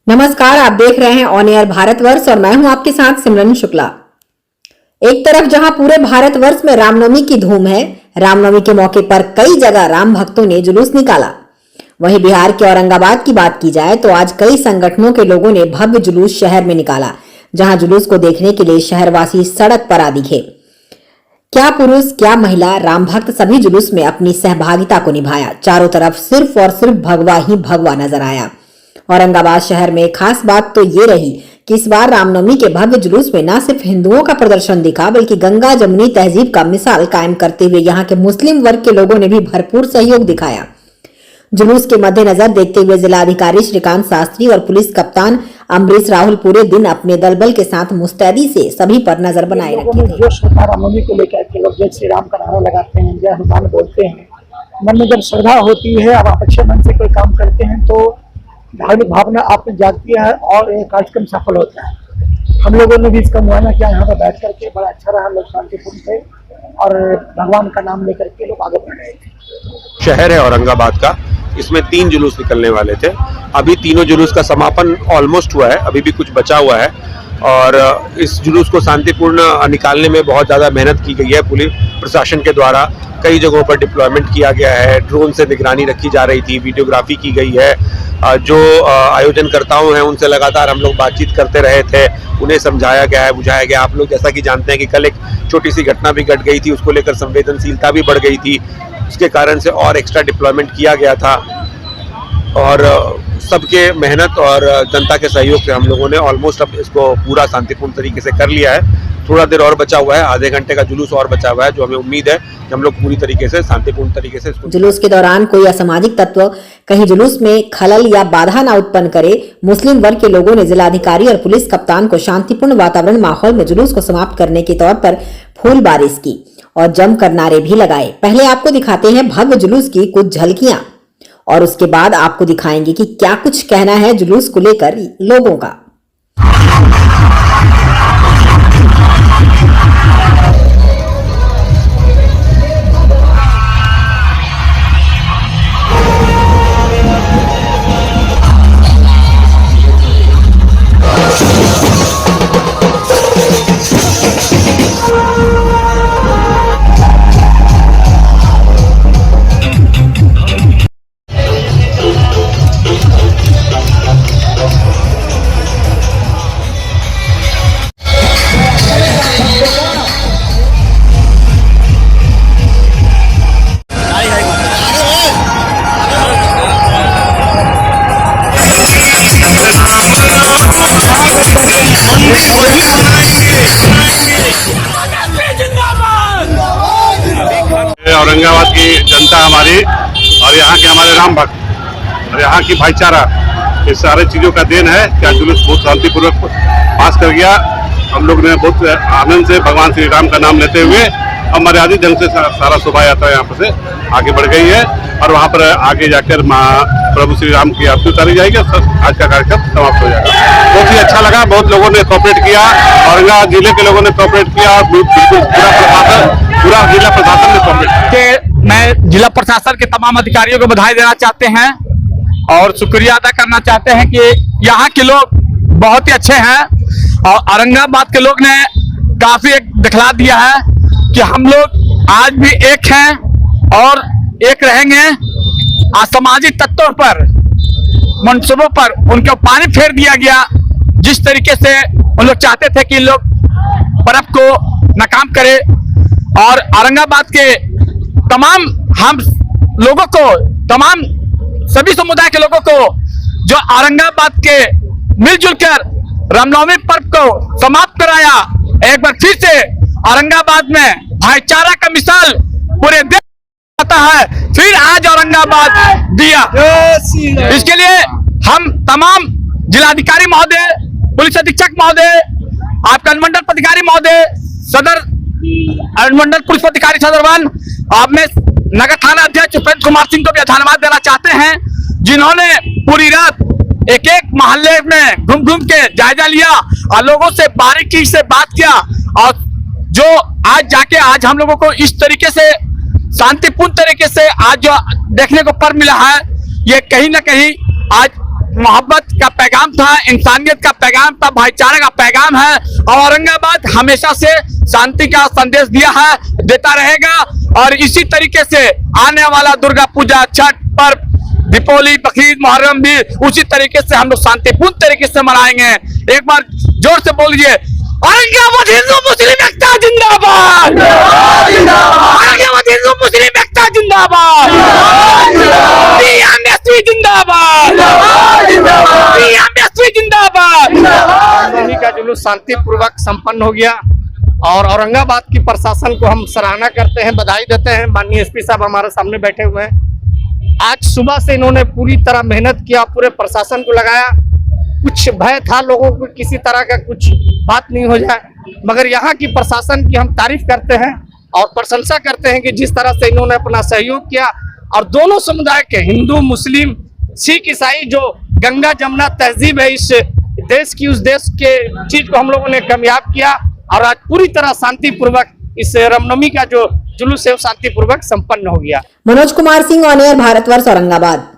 नमस्कार, आप देख रहे हैं ऑन एयर भारतवर्ष और मैं हूं आपके साथ सिमरन शुक्ला। एक तरफ जहां पूरे भारतवर्ष में रामनवमी की धूम है, रामनवमी के मौके पर कई जगह राम भक्तों ने जुलूस निकाला। वहीं बिहार के औरंगाबाद की बात की जाए तो आज कई संगठनों के लोगों ने भव्य जुलूस शहर में निकाला, जहां जुलूस को देखने के लिए शहरवासी सड़क पर आ दिखे। क्या पुरुष क्या महिला, राम भक्त सभी जुलूस में अपनी सहभागिता को निभाया। चारों तरफ सिर्फ और सिर्फ भगवा ही भगवा नजर आया। औरंगाबाद शहर में खास बात तो ये रही कि इस बार रामनवमी के भव्य जुलूस में न सिर्फ हिंदुओं का प्रदर्शन दिखा, बल्कि गंगा जमुनी तहजीब का मिसाल कायम करते हुए यहाँ के मुस्लिम वर्ग के लोगों ने भी भरपूर सहयोग दिखाया। जुलूस के मद्देनजर देखते हुए जिलाधिकारी श्रीकांत शास्त्री और पुलिस कप्तान अमरीश राहुल पूरे दिन अपने दलबल के साथ मुस्तैदी से सभी पर नजर बनाए रखे थे। जोश होता रामनवमी को लेकर के लोग जय श्री राम का नारा लगाते हैं, जय हनुमान बोलते हैं। मन में जब श्रद्धा होती है, अब आप अच्छे मन से कोई काम करते हैं तो धार्मिक भावना आप में जागती है और ये कार्यक्रम सफल होता है। हम लोगों ने भी इसका मुआयना किया, यहाँ पर बैठ करके बड़ा अच्छा रहा। लोग शांतिपूर्ण थे और भगवान का नाम लेकर के लोग आगे बढ़ रहे थे। शहर है औरंगाबाद का, इसमें 3 जुलूस निकलने वाले थे। अभी तीनों जुलूस का समापन ऑलमोस्ट हुआ है, अभी भी कुछ बचा हुआ है और इस जुलूस को शांतिपूर्ण निकालने में बहुत ज़्यादा मेहनत की गई है। पुलिस प्रशासन के द्वारा कई जगहों पर डिप्लॉयमेंट किया गया है, ड्रोन से निगरानी रखी जा रही थी, वीडियोग्राफी की गई है। जो आयोजनकर्ताओं हैं उनसे लगातार हम लोग बातचीत करते रहे थे, उन्हें समझाया गया है, बुझाया गया। आप लोग जैसा कि जानते हैं कि कल एक छोटी सी घटना भी घट गई थी, उसको लेकर संवेदनशीलता भी बढ़ गई थी, उसके कारण से और एक्स्ट्रा डिप्लॉयमेंट किया गया था और सबके मेहनत और जनता के सहयोग से हम लोगों ने ऑलमोस्ट अब इसको पूरा शांतिपूर्ण तरीके से कर लिया है। थोड़ा देर और बचा हुआ है, आधे घंटे का जुलूस और बचा हुआ है, जो हमें उम्मीद है कि हम लोग पूरी तरीके से शांतिपूर्ण तरीके से इसको। जुलूस के दौरान कोई असामाजिक तत्व कहीं जुलूस में खलल या बाधा न उत्पन्न करे, मुस्लिम वर्ग के लोगों ने जिलाधिकारी और पुलिस कप्तान को शांतिपूर्ण वातावरण माहौल में जुलूस को समाप्त करने के तौर पर फूल बारिश की और जमकर नारे भी लगाए। पहले आपको दिखाते हैं भव्य जुलूस की कुछ झलकियां और उसके बाद आपको दिखाएंगे कि क्या कुछ कहना है जुलूस को लेकर लोगों का। औरंगाबाद की जनता हमारी और यहाँ के हमारे राम भक्त और यहाँ की भाईचारा, इस सारे चीजों का देन है। क्या जुलूस बहुत शांतिपूर्वक पास कर गया। हम लोग ने बहुत आनंद से भगवान श्री राम का नाम लेते हुए मर्यादित ढंग से सारा शोभा यात्रा यहाँ पर से आगे बढ़ गई है और वहाँ पर आगे जाकर प्रभु श्री राम की आरती उतारी जाएगी। आज का कार्यक्रम समाप्त हो जाएगा। बहुत ही अच्छा लगा, बहुत लोगों ने कोऑपरेट किया, औरंगाबाद जिले के लोगों ने कोऑपरेट किया, पूरा जिला प्रशासन ने कोऑपरेट किया। मैं जिला प्रशासन के तमाम अधिकारियों को बधाई देना चाहते हैं और शुक्रिया अदा करना चाहते हैं कि यहाँ के लोग बहुत ही अच्छे हैं और औरंगाबाद के लोग ने काफी एक दिखला दिया है कि हम लोग आज भी एक हैं और एक रहेंगे। असामाजिक तत्वों पर, मनसूबों पर उनको पानी फेर दिया गया। जिस तरीके से उन लोग चाहते थे कि लोग पर्व को नाकाम करे और औरंगाबाद के तमाम हम लोगों को, तमाम सभी समुदाय के लोगों को जो औरंगाबाद के मिलजुल कर रामनवमी पर्व को समाप्त कराया, एक बार फिर से औरंगाबाद में भाईचारा का मिसाल पूरे देश आता है। फिर आज औरंगाबाद दिया, इसके लिए हम तमाम जिलाधिकारी महोदय, पुलिस अधीक्षक महोदय, आपका अनुमंडल पदाधिकारी महोदय, सदर अनुमंडल पुलिस अधिकारी सदर 1, आप में नगर थाना अध्यक्ष उपेंद्र कुमार सिंह को भी धन्यवाद देना चाहते हैं, जिन्होंने पूरी रात एक एक मोहल्ले में घूम घूम के जायजा लिया और लोगों से बारीकी से बात किया और जो आज जाके आज हम लोगों को इस तरीके से शांतिपूर्ण तरीके से आज जो देखने को पर मिला है, ये कहीं ना कहीं आज मोहब्बत का पैगाम था, इंसानियत का पैगाम था, भाईचारे का पैगाम है और औरंगाबाद हमेशा से शांति का संदेश दिया है, देता रहेगा। और इसी तरीके से आने वाला दुर्गा पूजा, छठ पर्व, दीपावली, बकरीद, मुहर्रम भी उसी तरीके से हम लोग शांतिपूर्ण तरीके से मनाएंगे। एक बार जोर से बोलिए, औरंगाबाद हिंदू मुस्लिम एकता जिंदाबाद, औरंगाबाद हिंदू मुस्लिम एकता जिंदाबाद, एमएसपी जिंदाबाद, एमएसपी जिंदाबाद। रामनवमी का जुलूस शांतिपूर्वक संपन्न हो गया और औरंगाबाद की प्रशासन को हम सराहना करते हैं, बधाई देते हैं। माननीय एसपी साहब हमारे सामने बैठे हुए हैं। आज सुबह से इन्होंने पूरी तरह मेहनत किया, पूरे प्रशासन को लगाया। कुछ भय था लोगों को किसी तरह का कुछ बात नहीं हो जाए, मगर यहाँ की प्रशासन की हम तारीफ करते हैं और प्रशंसा करते हैं कि जिस तरह से इन्होंने अपना सहयोग किया और दोनों समुदाय के हिंदू, मुस्लिम, सिख, ईसाई जो गंगा जमुना तहजीब है इस देश की, उस देश के चीज को हम लोगों ने कामयाब किया और आज पूरी तरह शांतिपूर्वक इस रामनवमी का जो जुलूस है वो शांतिपूर्वक संपन्न हो गया। Manoj Kumar Singh, on air, Bharatvarsh, Aurangabad.